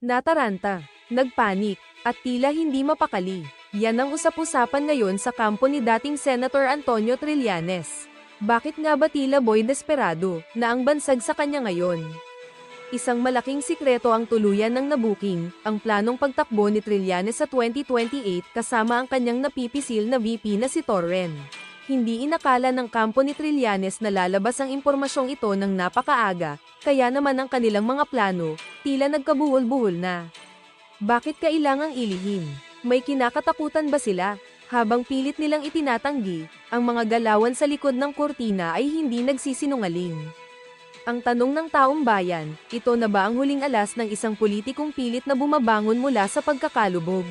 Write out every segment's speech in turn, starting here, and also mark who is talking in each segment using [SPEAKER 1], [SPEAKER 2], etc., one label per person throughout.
[SPEAKER 1] Nataranta, nagpanik, at tila hindi mapakali. Yan ang usap-usapan ngayon sa kampo ni dating Senator Antonio Trillanes. Bakit nga ba tila boy desperado na ang bansag sa kanya ngayon? Isang malaking sikreto ang tuluyan ng nabuking, ang planong pagtakbo ni Trillanes sa 2028 kasama ang kanyang napipisil na VP na si Torren. Hindi inakala ng kampo ni Trillanes na lalabas ang impormasyong ito ng napakaaga, kaya naman ang kanilang mga plano, tila nagkabuhol-buhol na. Bakit kailangang ilihim? May kinakatakutan ba sila? Habang pilit nilang itinatanggi, ang mga galawan sa likod ng kurtina ay hindi nagsisinungaling. Ang tanong ng taong bayan, ito na ba ang huling alas ng isang politikong pilit na bumabangon mula sa pagkakalubog?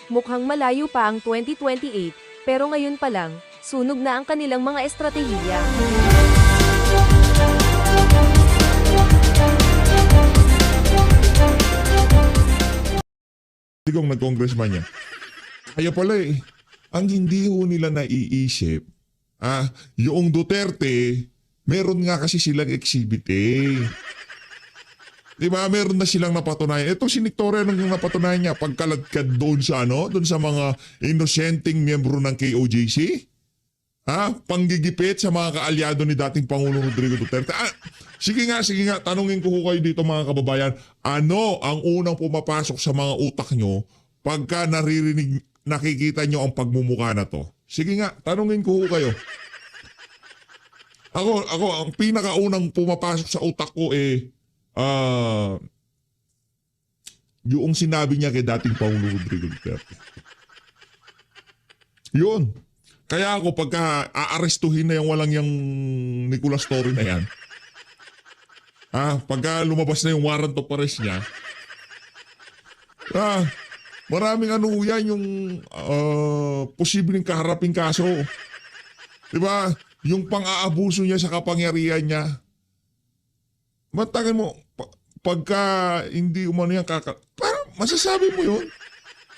[SPEAKER 1] Mukhang malayo pa ang 2028, pero ngayon pa lang, sunog na ang kanilang mga estratehiya.
[SPEAKER 2] Kung nag-congressman niya. Kaya pala ang hindi ho nila naiisip, yung Duterte, meron nga kasi silang exhibit Diba, meron na silang napatunayan. Ito si Victoria nung napatunayan niya, pagkaladkad doon sa doon sa mga inosenteng miyembro ng KOJC. Panggigipit sa mga kaalyado ni dating Pangulong Rodrigo Duterte. Sige nga, tanungin ko kayo dito mga kababayan, ano ang unang pumapasok sa mga utak nyo pagka nakikita nyo ang pagmumukha na to? Sige nga, tanungin ko kayo. Ako, ang pinakaunang pumapasok sa utak ko yung sinabi niya kay dating Pangulong Rodrigo Duterte. Yun. Kaya ako pagka aarestuhin na yung walang yung Nicolas Torre na yan, pagka lumabas na yung warrant of arrest niya, maraming yan yung posibleng kaharaping kaso. Diba? Yung pang-aabuso niya sa kapangyarihan niya. Matagal mo, pagka hindi umano yan parang masasabi mo yun.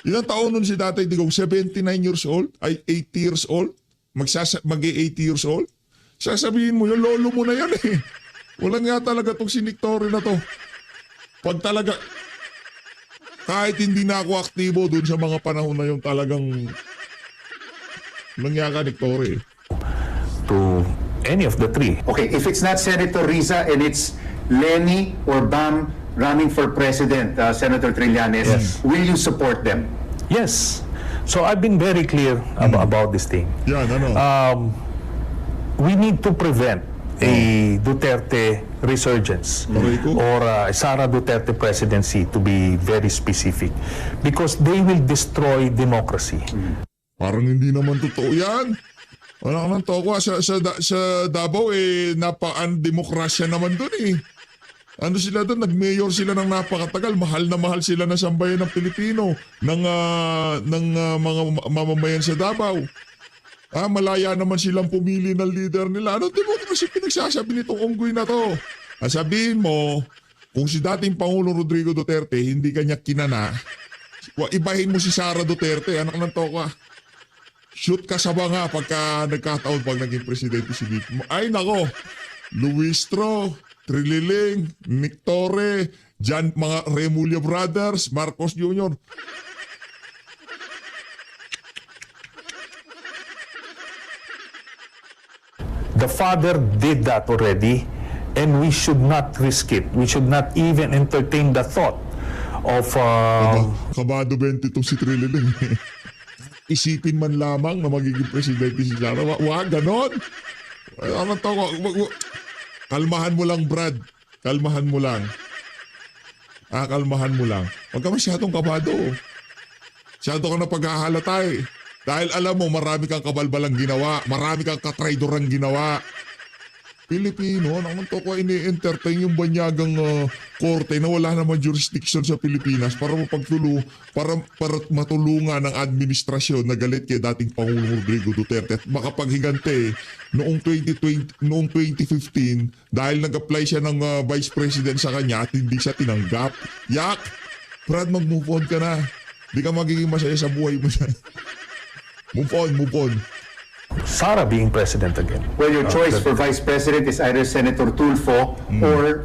[SPEAKER 2] Ilang taon nun si Tatay Digong? 79 years old? Ay, 80 years old? Mag-80 years old? Sasabihin mo yun, lolo mo na yan Walang nga talaga itong siniktori na to. Pag talaga, kahit hindi na ako aktibo dun sa mga panahon na yung talagang nangyaka niktori
[SPEAKER 3] to any of the three.
[SPEAKER 4] Okay, if it's not Senator Riza and it's Lenny or Bam running for president, Senator Trillanes,
[SPEAKER 3] Yes.
[SPEAKER 4] will you support them?
[SPEAKER 3] Yes. So I've been very clear about this thing.
[SPEAKER 2] Yan,
[SPEAKER 3] We need to prevent a Duterte resurgence
[SPEAKER 2] Correct.
[SPEAKER 3] or a Sara Duterte presidency, to be very specific, because they will destroy democracy.
[SPEAKER 2] Parang hindi naman totoo yan. Wala naman toko. Sa Davao, napaka-demokrasya naman dun Ano sila doon? Nag-mayor sila ng napakatagal. Mahal na mahal sila ng sambayan ng Pilipino, ng mga mamamayan sa Davao. Malaya naman silang pumili ng leader nila. Ano demokrasya pinagsasabi nitong unggoy na to? Sabihin mo, kung si dating Pangulong Rodrigo Duterte hindi kanya kinana, ibahin mo si Sara Duterte, anak ng toka. Shoot ka sa banga pagka nagkataon pag naging presidente si Vic. Ay nako, Luistro, Trililing, Nick Torre, mga Remulla Brothers, Marcos Jr.
[SPEAKER 3] The father did that already, and we should not risk it. We should not even entertain the thought of
[SPEAKER 2] Kabado 20 itong si Trililing. Isipin man lamang na magiging presidente si Sara. Wag, ganon. Kalmahan mo lang, Brad. Kalmahan mo lang. Kalmahan mo lang. Huwag ka masyadong kabado. Masyado ka na paghahalata Dahil alam mo, marami kang kabalbalang ginawa. Marami kang katraidorang ginawa. Pilipino, naman to ko ini-entertain yung banyagang korte na wala naman jurisdiction sa Pilipinas para matulungan ng administrasyon na galit kay dating Pangulong Rodrigo Duterte at makapaghiganti noong 2015 dahil nag-apply siya ng vice president sa kanya at hindi siya tinanggap. Yak! Brad, mag-move on ka na. Di ka magiging masaya sa buhay mo siya. Move on.
[SPEAKER 3] Sara being president again.
[SPEAKER 4] Well, your choice for vice president is either Senator Tulfo or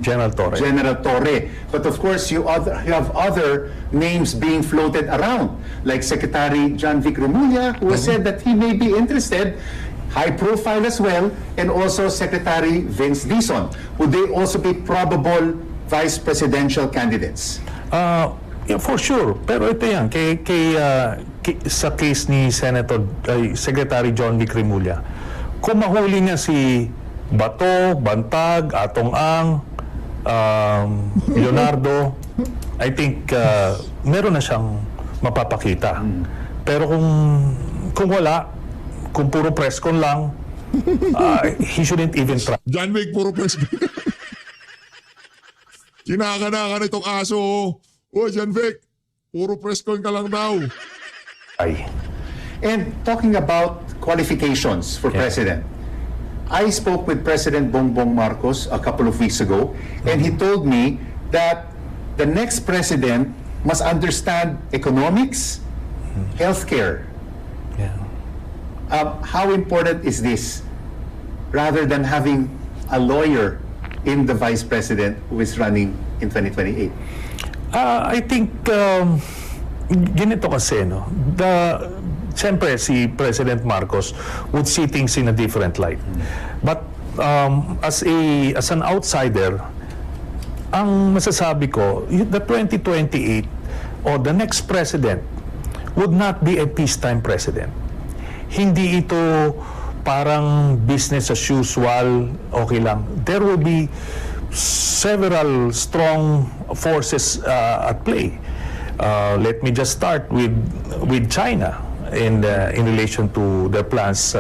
[SPEAKER 3] General Torre.
[SPEAKER 4] General Torre. But of course, you have other names being floated around, like Secretary John Vic Remulla, who has said that he may be interested, high profile as well, and also Secretary Vince Dizon. Would they also be probable vice presidential candidates?
[SPEAKER 3] Yeah, for sure. Pero ito yan, sa case ni Secretary John Vic Remulla, kung mahuli niya si Bato, Bantag, Atong Ang, Leonardo, I think meron na siyang mapapakita. Pero kung wala, kung puro press con lang, he shouldn't even try.
[SPEAKER 2] John Wick, puro press. Kinakanakan itong aso. Oh, John Vic, puro press con ka lang daw.
[SPEAKER 4] And talking about qualifications for president, I spoke with President Bongbong Marcos a couple of weeks ago, and he told me that the next president must understand economics, healthcare.
[SPEAKER 3] Yeah.
[SPEAKER 4] How important is this, rather than having a lawyer in the vice president who is running in 2028?
[SPEAKER 3] I think ganito kasi, no? Siyempre, si President Marcos would see things in a different light. But as an outsider, ang masasabi ko, the 2028 or the next president would not be a peacetime president. Hindi ito parang business as usual, okay lang. There will be several strong forces at play. Let me just start with China in relation to their plans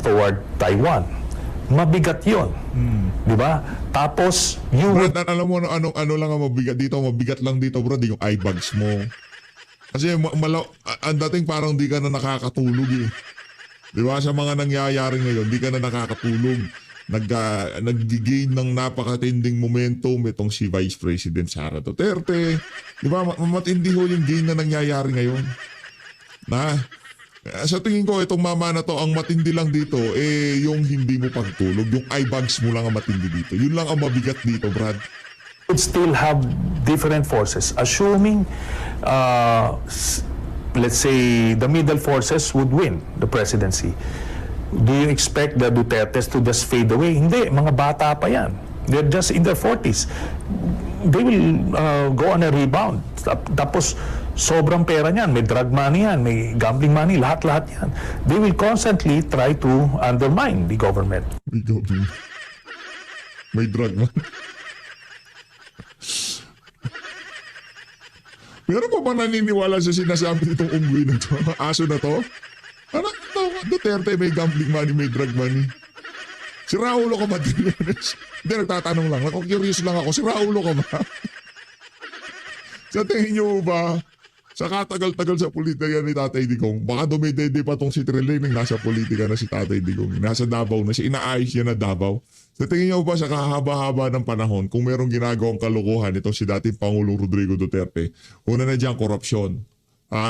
[SPEAKER 3] toward Taiwan. Mabigat 'yon. Di ba? Tapos
[SPEAKER 2] Brad, alam mo ano lang ang mabigat dito? Mabigat lang dito, bro, yung eye bags mo. Kasi ang dating parang di ka na nakakatulog eh. Di ba? Sa mga nangyayari ngayon, di ka na nakakatulog. Nag-gain ng napakatinding momentum itong si Vice President Sara Duterte. Di ba? Matindi ho yung gain na nangyayari ngayon. Sa tingin ko, itong mama na to, ang matindi lang dito, yung hindi mo pagtulog, yung eye bags mo lang ang matindi dito. Yun lang ang mabigat dito, Brad.
[SPEAKER 3] would still have different forces. Assuming, let's say, the middle forces would win the presidency. Do you expect the Dutertes to just fade away? Hindi, mga bata pa yan. They're just in their 40s. They will go on a rebound. Tapos, sobrang pera niyan. May drug money yan, may gambling money, lahat-lahat yan. They will constantly try to undermine the government.
[SPEAKER 2] May drug man. Meron pa ba naniniwala sa sinasabi nitong unggoy na to? Aso na to? Ano ito? Duterte may gambling money, may drug money. Si Raulo ka ba? Hindi, nagtatanong lang. Curious lang ako. Si Raulo ka ba? Sa tingin niyo ba, sa katagal-tagal sa politika ni Tatay Digong, baka dumidede pa tong si Trilling nasa politika na si Tatay Digong. Nasa Davao na siya. Inaayos niya na Davao. Sa tingin niyo ba sa kahaba-haba ng panahon, kung merong ginagawang kalukuhan itong si dating Pangulong Rodrigo Duterte, una na dyan, korupsyon,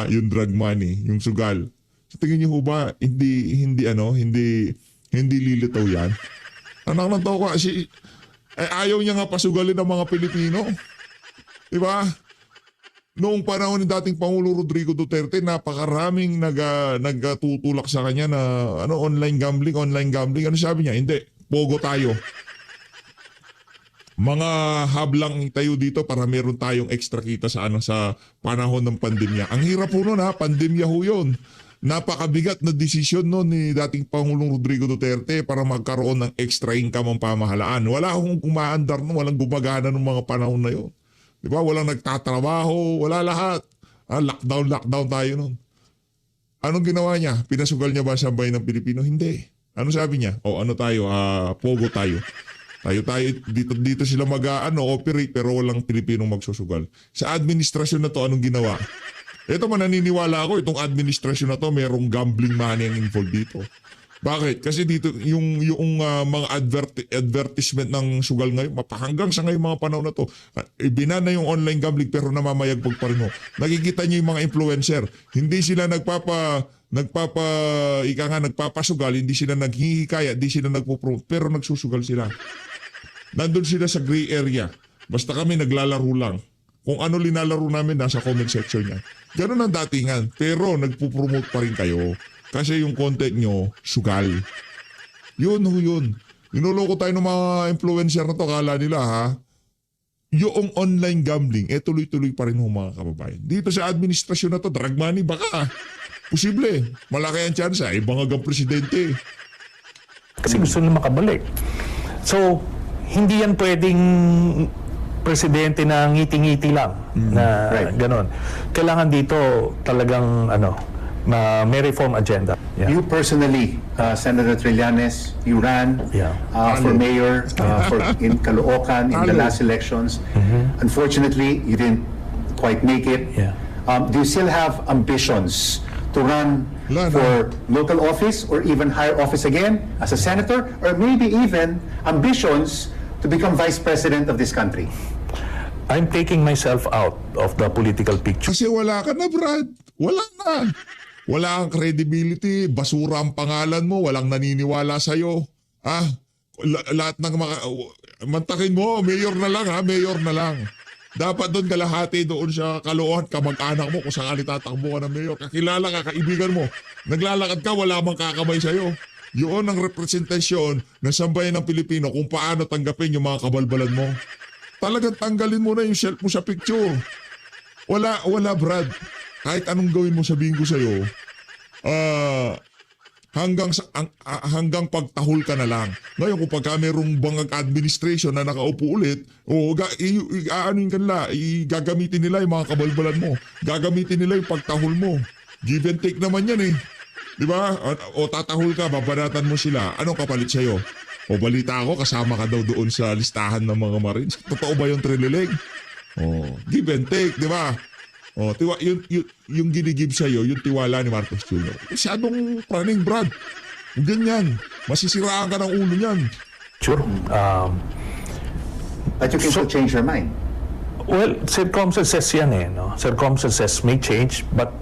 [SPEAKER 2] yung drug money, yung sugal. Sa tingin niyo ba, hindi lilitaw yan? Anak ng tao kasi, ayaw niya nga pasugalin ng mga Pilipino. Diba? Noong panahon ni dating Pangulo Rodrigo Duterte, napakaraming nagtutulak sa kanya na online gambling. Ano sabi niya? Hindi, pogo tayo. Mga hablang tayo dito para meron tayong extra kita sa panahon ng pandemya. Ang hirap po nun pandemya ho yun. Napakabigat na desisyon noon ni dating Pangulong Rodrigo Duterte para magkaroon ng extra income ang pamahalaan. Wala akong kumaandar noon, walang gumagana ng mga panahon na yun. Di ba? Walang nagtatrabaho, wala lahat. Lockdown tayo noon. Anong ginawa niya? Pinasugal niya ba sa bayan ng Pilipino? Hindi. Ano sabi niya? Pogo tayo. Tayo dito sila operate pero walang Pilipinong magsusugal. Sa administrasyon na to, anong ginawa? Ito mananiniwala ako, itong administrasyon na to, merong gambling money ang involved dito. Bakit? Kasi dito yung mga advertisement ng sugal ngayon, hanggang sa ngayon mga panahon na to, ibinana yung online gambling pero namamayagpag pa rin ho. Nakikita niyo yung mga influencer, hindi sila nagpapasugal, hindi sila naghihikaya, hindi sila nagpo-promote, pero nagsusugal sila. Nandun sila sa gray area. Basta kami naglalaro lang. Kung ano linalaro namin, nasa comment section niya. Ganun ang datingan, pero nagpo-promote pa rin kayo. Kasi yung content nyo, sugal. Yun. Inuloko tayo ng mga influencer na to, kala nila ha. Yung online gambling, tuloy-tuloy pa rin mga kababayan. Dito sa administrasyon na to, drug money, baka. Posible. Malaki ang chance, ibang hanggang presidente.
[SPEAKER 3] Kasi gusto nila makabalik. So, hindi yan pwedeng presidente na ngiti-ngiti lang na
[SPEAKER 4] Right.
[SPEAKER 3] ganon. Kailangan dito talagang may reform agenda. Yeah.
[SPEAKER 4] You personally, Senator Trillanes, you ran
[SPEAKER 3] Yeah.
[SPEAKER 4] for mayor in Caloocan in the
[SPEAKER 2] Talo.
[SPEAKER 4] last elections. Unfortunately, you didn't quite make it.
[SPEAKER 3] Yeah.
[SPEAKER 4] Do you still have ambitions to run
[SPEAKER 2] Wala na.
[SPEAKER 4] for local office or even higher office again as a senator, or maybe even ambitions to become vice president of this country?
[SPEAKER 3] I'm taking myself out of the political picture.
[SPEAKER 2] Kasi wala ka na, Brad. Wala na. Wala kang credibility, basura ang pangalan mo, walang naniniwala sa'yo. Lahat ng mantakin mo, mayor na lang mayor na lang. Dapat doon kalahati doon sa Caloocan, kamag-anak mo kung sakali tatakbo ka ng mayor. Kakilala ka, kaibigan mo. Naglalakad ka, wala mang kakamay sa'yo. Yun ang representasyon ng sambayan ng Pilipino kung paano tanggapin yung mga kabalbalan mo. Talagang tanggalin mo na yung self mo sa picture. Wala, Brad. Kahit anong gawin mo, sabihin ko sa'yo, hanggang pagtahol ka na lang. Ngayon, kung pagka merong bangag administration na nakaupo ulit, gagamitin nila yung mga kabalbalan mo. Gagamitin nila yung pagtahol mo. Give and take naman yan eh. Di ba? O tatahol ka, babanatan mo sila. Anong kapalit sa'yo? O balita ako, kasama ka daw doon sa listahan ng mga Marines. Totoo ba yung Trililing? Give and take, di ba? Yung ginigib sa'yo, yung tiwala ni Marcos Jr. Masyadong praning, Brad. Ganyan. Masisiraan ka ng ulo niyan.
[SPEAKER 3] Sure.
[SPEAKER 4] But you can still change your mind.
[SPEAKER 3] Well, circumstances yan no? Circumstances may change, but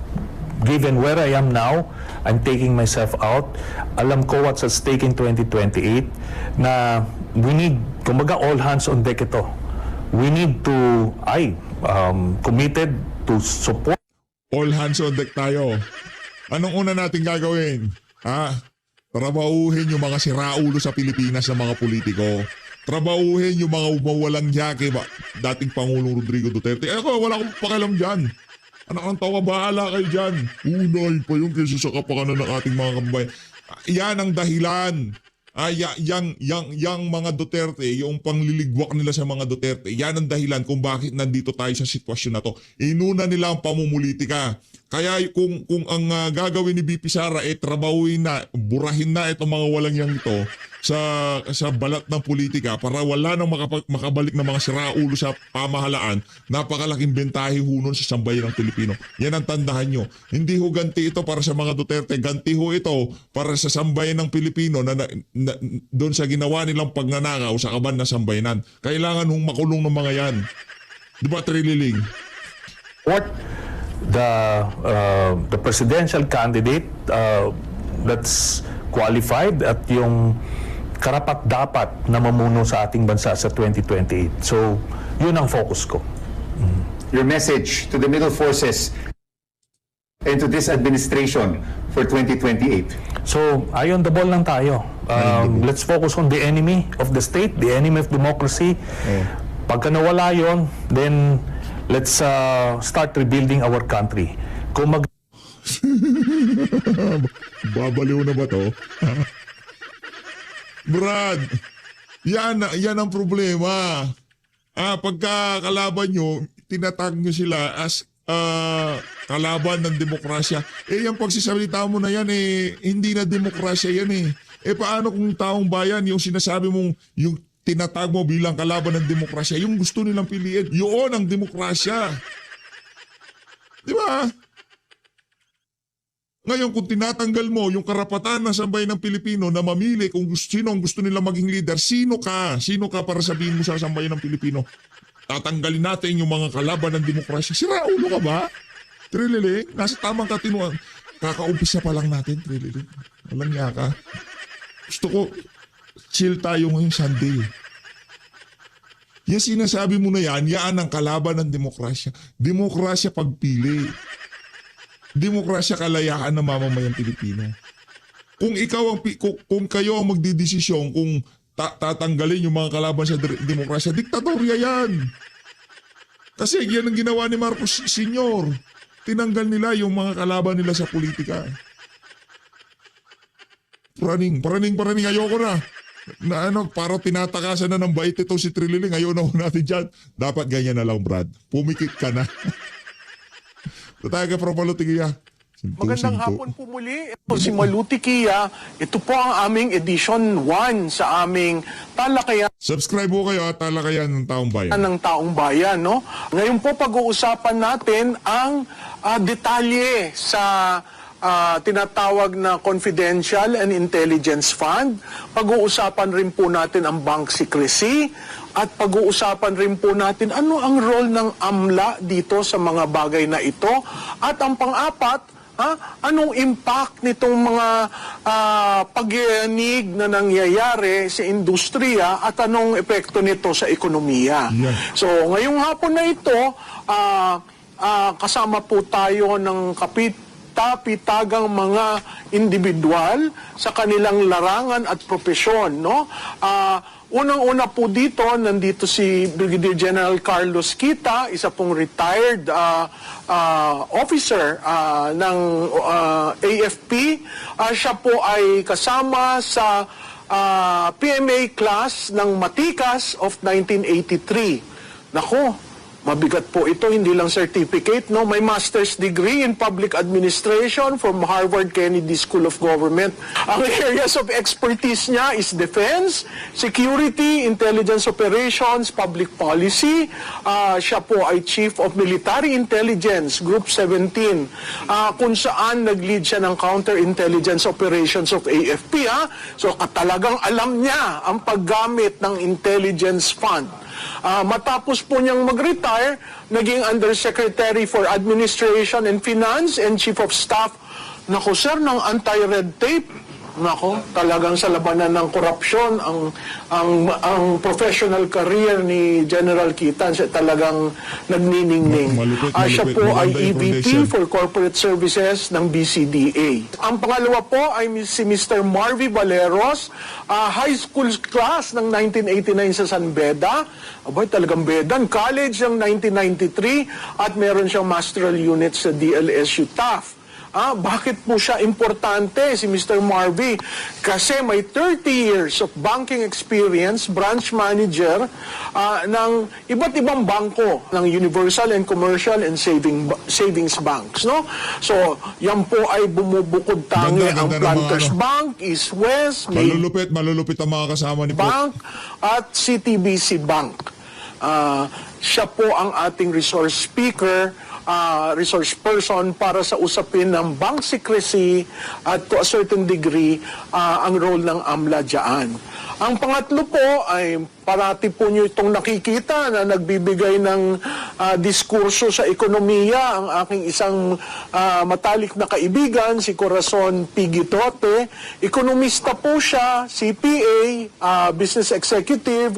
[SPEAKER 3] given where I am now, I'm taking myself out. Alam ko what's at stake in 2028 na we need, kumbaga all hands on deck ito. We need to, committed to support.
[SPEAKER 2] All hands on deck tayo. Anong una natin gagawin? Trabahuhin yung mga siraulo sa Pilipinas na mga politiko. Trabahuhin yung mga mawalang yake dating Pangulong Rodrigo Duterte. Wala akong pakialam dyan. Anak ang tawa, bahala kayo dyan. Unay pa yung kaysa sa kapakanan ng ating mga kababayan. Yan ang dahilan. Yang mga Duterte, yung pangliligwak nila sa mga Duterte, yan ang dahilan kung bakit nandito tayo sa sitwasyon na to. Inuna nila ang pamumulitika. Kaya kung ang gagawin ni BP Sara trabahuin na, burahin na itong mga walang yang ito sa balat ng politika para wala nang makabalik na mga siraulo sa pamahalaan, napakalaking bentahe ho nun sa sambayan ng Pilipino. Yan ang tandahan nyo. Hindi ho ganti ito para sa mga Duterte, ganti ho ito para sa sambayan ng Pilipino na doon sa ginawa nilang pagnanakaw sa kaban na sambayanan. Kailangan hong makulong ng mga yan. Di ba, Trililing?
[SPEAKER 3] What the presidential candidate that's qualified at yung karapat-dapat na mamuno sa ating bansa sa 2028. So, yun ang focus ko.
[SPEAKER 4] Your message to the middle forces and to this administration for 2028.
[SPEAKER 3] So, ayon the ball lang tayo. Let's focus on the enemy of the state, the enemy of democracy. Pagka nawala yun, then let's start rebuilding our country. Kung
[SPEAKER 2] Babaliw na ba to? Brad, yan ang problema. Pagka kalaban nyo, tinatag nyo sila as kalaban ng demokrasya. Yung pagsisalita mo na yan hindi na demokrasya yan paano kung taong bayan, yung sinasabi mong, yung tinatag mo bilang kalaban ng demokrasya, yung gusto nilang piliin, yun ang demokrasya. Di ba? Ngayon, kung tinatanggal mo yung karapatan ng sambayan ng Pilipino na mamili kung sino ang gusto nila maging leader, sino ka? Sino ka para sabihin mo sa sambayan ng Pilipino? Tatanggalin natin yung mga kalaban ng demokrasya. Sira ulo ka ba? Trililing, nasa tamang katinuan. Kakaumpisa pa lang natin, Trililing. Walang niya ka. Gusto ko, chill tayo ngayong Sunday. Yung sinasabi mo na yan ang kalaban ng demokrasya. Demokrasya pagpili. Demokrasya kalayaan ng mamamayang Pilipino. Kung ikaw kung kayo ang magdidesisyon kung tatanggalin yung mga kalaban sa demokrasya, diktatorya yan. Kasi yan ang ginawa ni Marcos Sr. Tinanggal nila yung mga kalaban nila sa politika. Paraning, ayoko na. Para tinatakasan na ng bait ito si Trililing, ayaw na natin dyan. Dapat ganyan na lang, Brad. Pumikit ka na. Tatay ka, Propalutikia.
[SPEAKER 5] Magandang hapon po muli. Ito si Malutikia. Ito po ang aming edition 1 sa aming talakayan
[SPEAKER 2] Subscribe po kayo at talakayan ng taong bayan.
[SPEAKER 5] ng taong bayan. No? Ngayon po pag-uusapan natin ang detalye sa tinatawag na Confidential and Intelligence Fund. Pag-uusapan rin po natin ang bank secrecy at pag-uusapan rin po natin ano ang role ng AMLA dito sa mga bagay na ito. At ang pang-apat, anong impact nitong mga pagyanig na nangyayari sa industriya at anong epekto nito sa ekonomiya.
[SPEAKER 2] Yeah.
[SPEAKER 5] So ngayong hapon na ito, kasama po tayo ng kapitapitagang mga individual sa kanilang larangan at propesyon, no? Unang-una po dito, nandito si Brigadier General Carlos Kita, isa pong retired officer ng AFP. Siya po ay kasama sa PMA class ng Matikas of 1983. Nako, mabigat po ito, hindi lang certificate, no? May master's degree in public administration from Harvard Kennedy School of Government. Ang areas of expertise niya is defense, security, intelligence operations, public policy. Siya po ay Chief of Military Intelligence, Group 17, kung saan nag-lead siya ng counterintelligence operations of AFP. So talagang alam niya ang paggamit ng intelligence fund. Matapos po niyang mag-retire, naging Undersecretary for Administration and Finance and Chief of Staff, nako sir, ng anti-red tape. Nako, talagang sa labanan ng korupsyon, ang professional career ni General Kita, siya talagang nagniningning. Siya po ay EVP for Corporate Services ng BCDA. Ang pangalawa po ay si Mr. Marvy Valeros, high school class ng 1989 sa San Beda. Abay, talagang Bedan. College ng 1993 at meron siyang masteral unit sa DLSU TAF. Bakit po siya importante si Mr. Marvy? Kasi may 30 years of banking experience, branch manager ng iba't ibang bangko ng Universal and Commercial and Savings Banks, no? So, yan po ay bumubukod tangi ang Planters Bank, East West,
[SPEAKER 2] Malulupit ang mga kasama ni
[SPEAKER 5] Bank at CTBC Bank. Siya po ang ating resource speaker, resource person para sa usapin ng bank secrecy at to a certain degree ang role ng AMLA dyan. Ang pangatlo po ay parati po nyo itong nakikita na nagbibigay ng diskurso sa ekonomiya ang aking isang matalik na kaibigan, si Corazon Pigitote. Ekonomista po siya, CPA, business executive.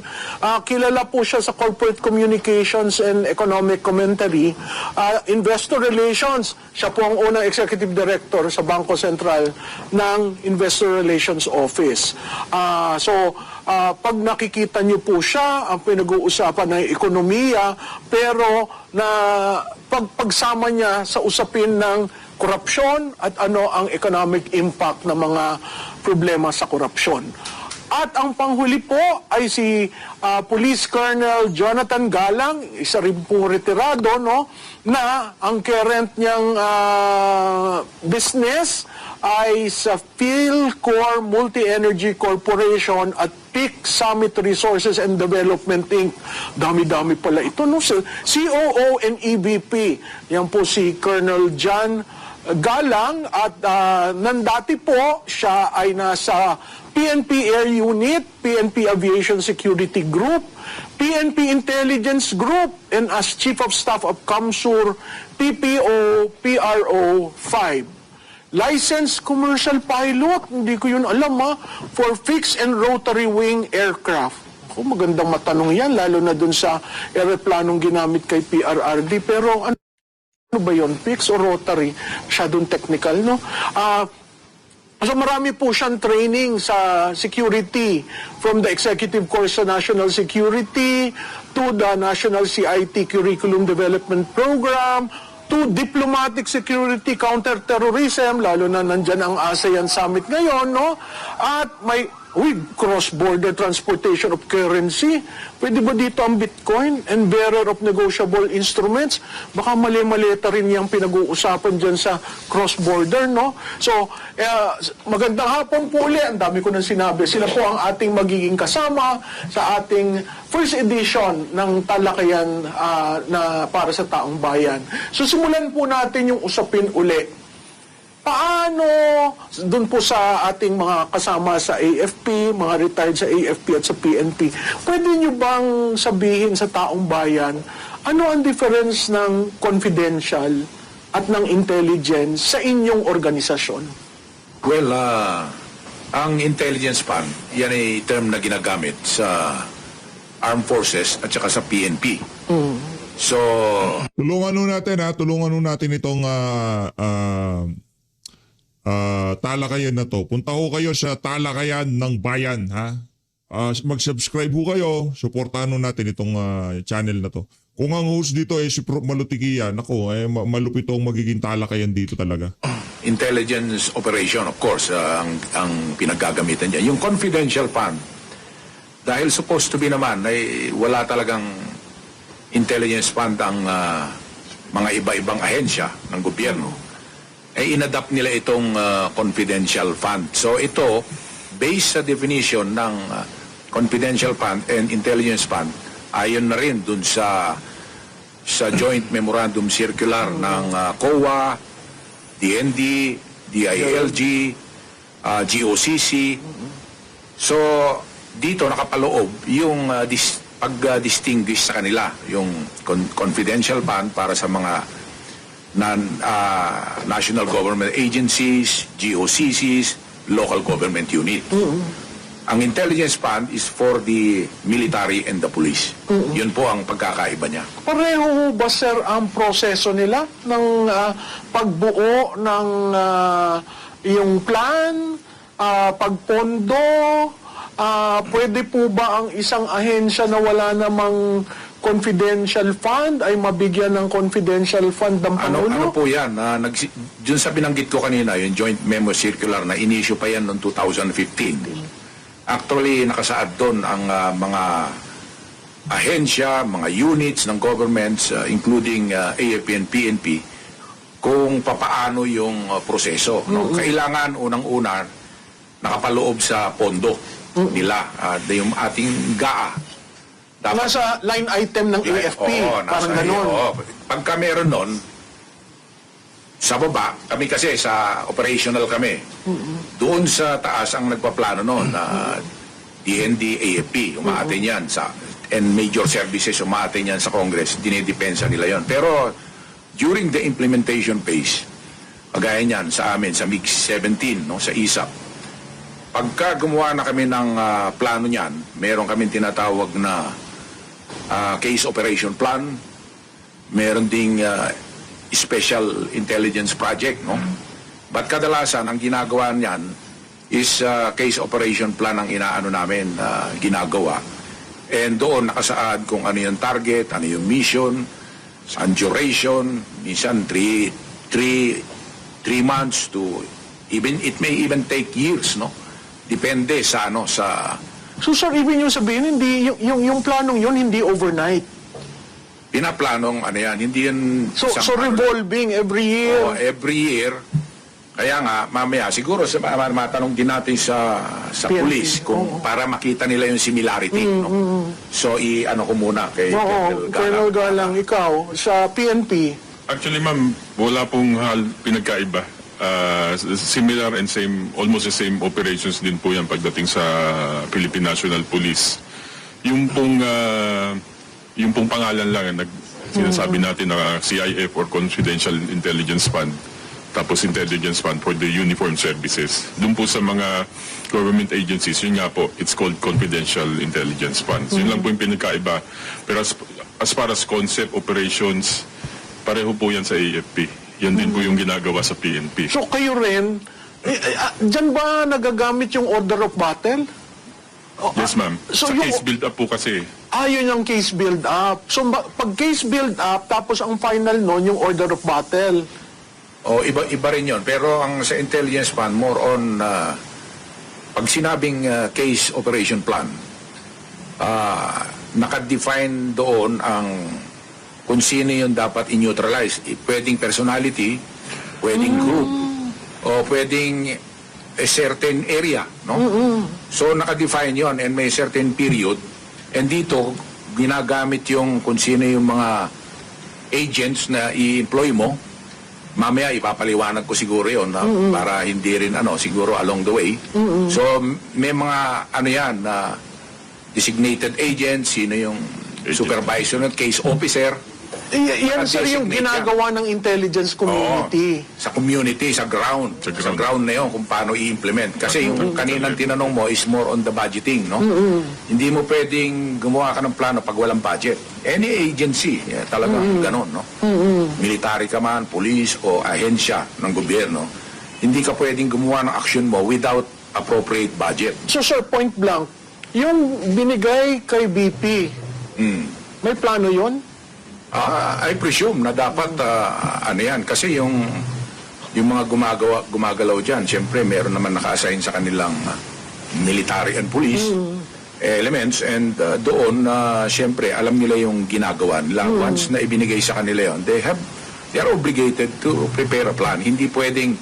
[SPEAKER 5] Kilala po siya sa corporate communications and economic commentary. Investor relations, siya po ang unang executive director sa Bangko Sentral ng Investor Relations Office. Pag nakikita niyo po siya, ang pinag-uusapan ng ekonomiya, pero na pagsama niya sa usapin ng korupsyon at ano ang economic impact ng mga problema sa korupsyon. At ang panghuli po ay si Police Colonel Jonathan Galang, isa rin po retirado, no, na ang current niyang business ay sa Philcore Multi-Energy Corporation at Peak Summit Resources and Development Inc. Dami-dami pala ito, no? COO and EVP. Yan po si Colonel John Galang at nandati po siya ay nasa PNP Air Unit, PNP Aviation Security Group, PNP Intelligence Group, and as Chief of Staff of CAMSUR PPO PRO 5. Licensed commercial pilot, hindi ko yun alam for fixed and rotary wing aircraft. Ako, magandang matanong yan, lalo na dun sa aeroplanong ginamit kay PRRD. Pero ano ba yun? Fixed o rotary? Masyadong technical, no? So marami po siyang training sa security from the Executive Course sa National Security to the National CIT Curriculum Development Program to diplomatic security, counter-terrorism, lalo na nandyan ang ASEAN Summit ngayon, no? At may cross-border transportation of currency. Pwede ba dito ang Bitcoin and bearer of negotiable instruments? Baka mali-malita rin yung pinag-uusapan dyan sa cross-border, no? So, magandang hapon po ulit. Ang dami ko nang sinabi. Sila po ang ating magiging kasama sa ating first edition ng talakayan na para sa taong bayan. So, simulan po natin yung usapin uli. Paano, dun po sa ating mga kasama sa AFP, mga retired sa AFP at sa PNP, pwede nyo bang sabihin sa taong bayan, ano ang difference ng confidential at ng intelligence sa inyong organisasyon?
[SPEAKER 6] Well, ang intelligence fund, yan ay term na ginagamit sa armed forces at saka sa PNP. So,
[SPEAKER 2] Tulungan nun natin itong talakayan na to. Punta ho kayo sa Talakayan ng Bayan, ha? Mag-subscribe ho kayo, suportahan ho natin itong channel na to. Kung ang host dito ay si Prof. Malutikia, nako, malupit ang magiging talakayan dito talaga.
[SPEAKER 6] intelligence operation, of course, ang pinaggagamitan niya. Yung confidential fund, dahil supposed to be naman, ay wala talagang intelligence fund ang mga iba-ibang ahensya ng gobyerno, ay inadapt nila itong confidential fund. So ito, based sa definition ng confidential fund and intelligence fund, ayon na rin dun sa joint memorandum circular ng COA, DND, DILG, GOCC. So dito nakapaloob yung pag-distinguish sa kanila, yung confidential fund para sa mga national government agencies, GOCCs, local government unit. Ang intelligence fund is for the military and the police. Yun po ang pagkakaiba niya.
[SPEAKER 5] Pareho ba, sir, ang proseso nila ng pagbuo ng yung plan, pagpondo? Pwede po ba ang isang ahensya na wala namang confidential fund ay mabigyan ng confidential fund ng Pangulo?
[SPEAKER 6] Ano po yan? Dun sa binanggit ko kanina, yung joint memo circular na in-issue pa yan noong 2015. Actually, nakasaad doon ang mga ahensya, mga units ng governments, including AFP and PNP, kung papaano yung proseso. No? Kailangan unang-una nakapaloob sa pondo nila, yung ating GAA.
[SPEAKER 5] Nasa line item ng AFP, parang ganun.
[SPEAKER 6] Pagka meron nun, sa baba, kami kasi sa operational kami. Doon sa taas ang nagpaplano noon na DND, AFP, umaatin yan and major services umaatin yan sa Congress, dinidepensa nila yon. Pero during the implementation phase, kagaya niyan sa amin, sa MiG-17, no, sa ISAP, pagka gumawa na kami ng plano niyan, meron kami tinatawag na case operation plan, meron ding special intelligence project, no? But kadalasan ang ginagawa niyan is case operation plan ang inaano namin ginagawa. And doon nakasaad kung ano yung target, ano yung mission, ang duration, minsan 3 months to even it may even take years, no? Depende sa sa.
[SPEAKER 5] So sir, ibig nyo sabihin, hindi, yung planong yun hindi overnight?
[SPEAKER 6] Pinaplanong hindi yan
[SPEAKER 5] So revolving every year?
[SPEAKER 6] Every year. Kaya nga, mamaya, siguro matanong din natin sa police kung para makita nila yung similarity. No? So, ko muna kay
[SPEAKER 5] Colonel Galang, ikaw, sa PNP,
[SPEAKER 7] Actually, ma'am, wala pong pinagkaiba. Similar and almost the same operations din po yan pagdating sa Philippine National Police. Yung pong pangalan lang, sinasabi natin na CIF or Confidential Intelligence Fund, tapos Intelligence Fund for the Uniformed Services. Doon po sa mga government agencies, yun nga po, it's called Confidential Intelligence Funds. Yun lang po yung pinagkaiba. Pero as far as concept, operations, pareho po yan sa AFP. Yan din po yung ginagawa sa PNP.
[SPEAKER 5] So kayo rin, dyan ba nagagamit yung order of battle?
[SPEAKER 7] Yes, ma'am.
[SPEAKER 5] So
[SPEAKER 7] sa
[SPEAKER 5] yung-
[SPEAKER 7] case build-up po kasi.
[SPEAKER 5] Yun yung case build-up. So pag case build-up, tapos ang final nun, yung order of battle.
[SPEAKER 6] O iba rin yun. Pero ang sa intelligence fund, more on pag sinabing case operation plan, nakadefine doon ang kung sino yung dapat i-neutralize. Pwedeng personality, pwedeng group, o pwedeng a certain area, no? So nakadefine yon and may certain period. And dito, ginagamit yung kung sino yung mga agents na i-employ mo. Mamaya ipapaliwanag ko siguro yon para hindi rin siguro along the way. So may mga yan na designated agents, sino yung supervisor ng case officer.
[SPEAKER 5] Yan sir yung
[SPEAKER 6] Designate
[SPEAKER 5] ginagawa ng intelligence community.
[SPEAKER 6] Oo, sa community, sa ground. Sa ground na yun kung paano i-implement. Kasi yung kaninang tinanong mo is more on the budgeting, no? Hindi mo pwedeng gumawa ka ng plano pag walang budget. Any agency, talagang ganon, no? Military ka man, police o ahensya ng gobyerno, hindi ka pwedeng gumawa ng action mo without appropriate budget.
[SPEAKER 5] So sir, point blank, yung binigay kay BP, may plano yon?
[SPEAKER 6] I presume na dapat yan kasi yung mga gumagalaw diyan, syempre meron naman naka-assign sa kanilang military and police elements and doon syempre alam nila yung ginagawa nila. Once na ibinigay sa kanila yon, they are obligated to prepare a plan. Hindi pwedeng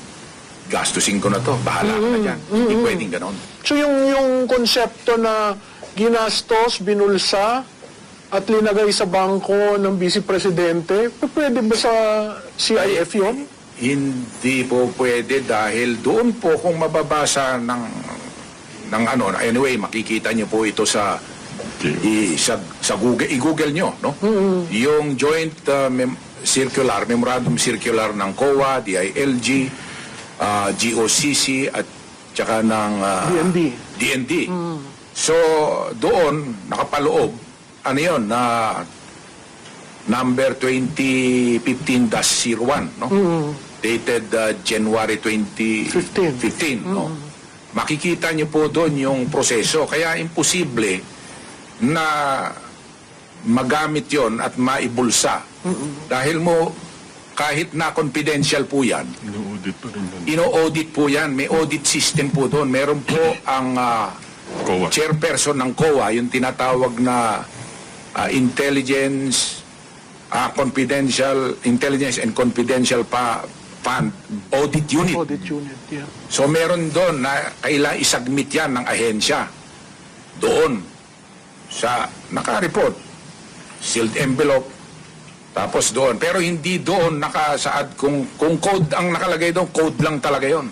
[SPEAKER 6] gastusin ko na to, bahala ka na dyan. Hindi pwedeng ganon.
[SPEAKER 5] So yung konsepto na ginastos, binulsa, at linagay sa bangko ng Vice Presidente, pwede ba sa CIF yun?
[SPEAKER 6] Hindi po pwede dahil doon po kung mababasa ng anyway, makikita niyo po ito sa Google, i-Google nyo, no? Yung joint memorandum circular ng COA, DILG, GOCC at tsaka ng DND. So doon nakapaloob yun, na number 2015-01, no? Dated January 2015, no? Makikita niyo po doon yung proseso. Kaya imposible na magamit yon at maibulsa. Dahil kahit na confidential po yan,
[SPEAKER 7] Ino-audit pa rin yan.
[SPEAKER 6] ino-audit po yan. May audit system po doon. Meron po ang
[SPEAKER 7] COA.
[SPEAKER 6] chairperson ng COA, yung tinatawag na Intelligence and Confidential Fund Audit Unit.
[SPEAKER 5] Audit unit, yeah.
[SPEAKER 6] So meron doon na kailangan isubmit yan ng ahensya doon sa naka-report, sealed envelope, tapos doon. Pero hindi doon nakasaad kung code ang nakalagay doon, code lang talaga yon.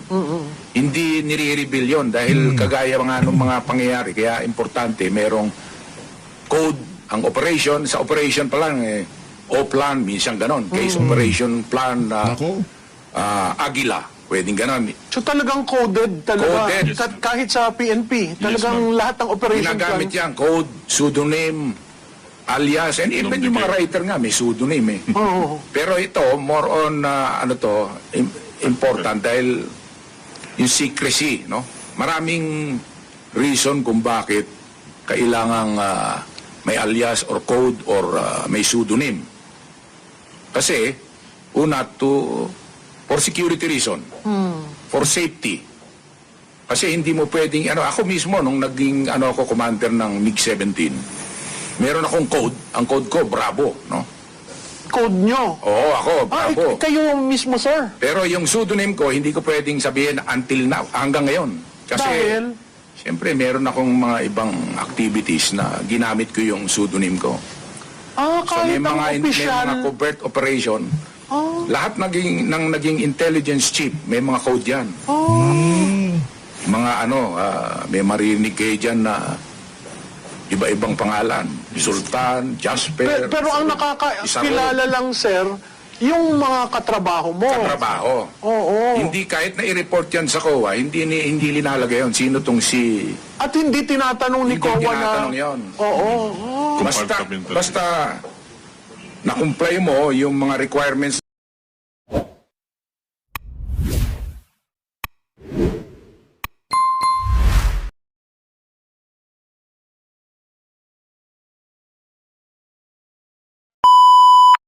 [SPEAKER 6] Hindi nire-reveal yon dahil kagaya ng mga pangyayari. Kaya importante, merong code ang operation. Sa operation pa lang, O-plan, minsan ganon. Case operation plan,
[SPEAKER 2] Nako.
[SPEAKER 6] Agila, pwedeng ganon.
[SPEAKER 5] So talagang coded talaga.
[SPEAKER 6] Coded.
[SPEAKER 5] Kahit sa PNP, talagang lahat ng operation
[SPEAKER 6] Ginagamit
[SPEAKER 5] plan.
[SPEAKER 6] yan, code, pseudonym, alias, and even yung mga writer nga, may pseudonym eh.
[SPEAKER 5] Oo.
[SPEAKER 6] Pero ito, more on, important dahil yung secrecy, no? Maraming reason kung bakit kailangang may alias or code or may pseudonym. Kasi, una, for security reason, for safety. Kasi hindi mo pwedeng, ako mismo, nung naging, ako, commander ng MiG-17, meron akong code, ang code ko, Bravo, no?
[SPEAKER 5] Code nyo.
[SPEAKER 6] Oo, ako, Bravo.
[SPEAKER 5] Kayo mismo, sir.
[SPEAKER 6] Pero yung pseudonym ko, hindi ko pwedeng sabihin until now, hanggang ngayon. Kasi,
[SPEAKER 5] Dahil?
[SPEAKER 6] siyempre, meron akong mga ibang activities na ginamit ko yung pseudonym ko. So,
[SPEAKER 5] Kahit ang
[SPEAKER 6] may
[SPEAKER 5] official.
[SPEAKER 6] mga covert operation, Lahat naging intelligence chief, may mga code yan. Mga may marinig kayo dyan na iba-ibang pangalan. Sultan, Jasper.
[SPEAKER 5] Pero ang nakakakilala lang, sir, yung mga katrabaho mo.
[SPEAKER 6] Katrabaho.
[SPEAKER 5] Oo.
[SPEAKER 6] Hindi kahit na i-report yan sa COA, hindi linalagay yun. Sino tong si...
[SPEAKER 5] At hindi tinatanong ni
[SPEAKER 6] Hindi
[SPEAKER 5] COA na...
[SPEAKER 6] tinatanong yun.
[SPEAKER 5] Oo.
[SPEAKER 6] Basta na-comply mo yung mga requirements